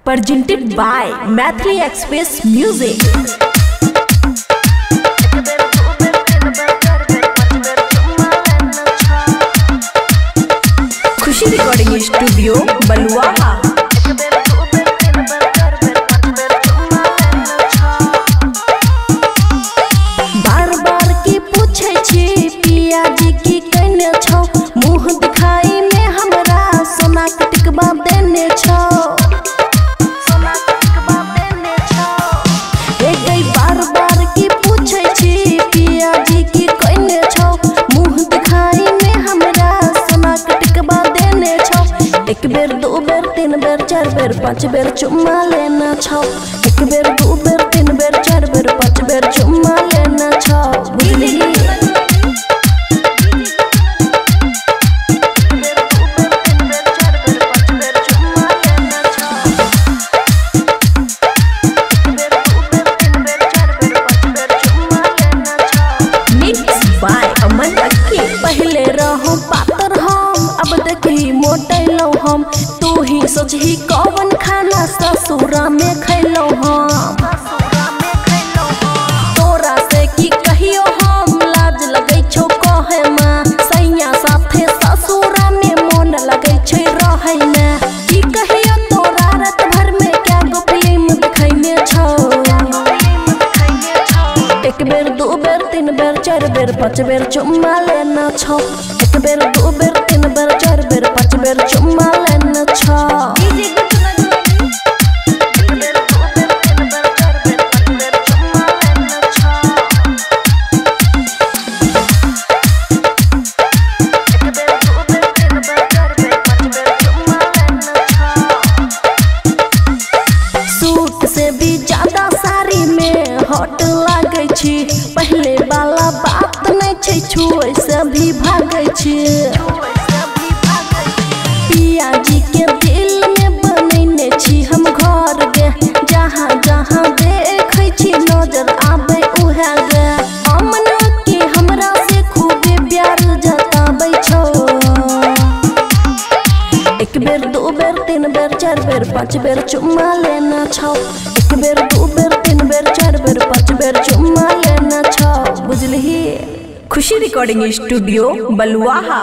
presented by Mathli Express Music. खुशी recording studio Baluaha. बार बार की पूछे छी पिया जी की कहने छौ, मुँह दिखाई में हमरा सोना के टिकबा देने छौ। बार बार की पूछे छी पिया जी की कहने छौ, मुँह दिखाई में हमरा सोना के टिकबा देने छौ। एक बेर दो बेर तीन बेर चार बेर पाँच बेर चुम्मा लेना छौ। एक बेर दो बेर तीन बेर चार बेर पाँच बेर चुम्मा लेना छौ, बुझली? पहले रहो पातर हम, अब देखी मोटैलो हम। तू ही सोचही कौन खाना ससुरा में खैलो हम। तोरा से की कहियो हम, लाज लगै छौ कहे में। सैया साथे ससुरा में मन लगै छै रहै में। की कहियो तोरा रात भर में क्या गो फिल्म दिखैने छौ। एक बेर दो बेर तीन बेर चार बेर पाँच बेर चुम्मा लेना छौ। एक बेर दो बेर तीन बेर चार बेर पाँच बेर चुम्मा लेना छौ। सूट से भी ज्यादा साड़ी में हॉट लागै छी। पहले वाला बात नहीं छै, छुए से भी भागै छी। पिया जी के दिल में बनैने छी हम घर गे। जहाँ जहाँ देखै छी नजर आबै उहे गे। अमना के हमरा से खूबे प्यार जताबै छौ। एक बेर दो बेर तीन बेर चार बेर पाँच बेर चुम्मा लेना छौ। एक बेर दो बेर तीन बेर चार बेर पाँच बेर चुम्मा लेना छौ, बुझली? खुशी रिकॉर्डिंग स्टूडियो बलुआहा।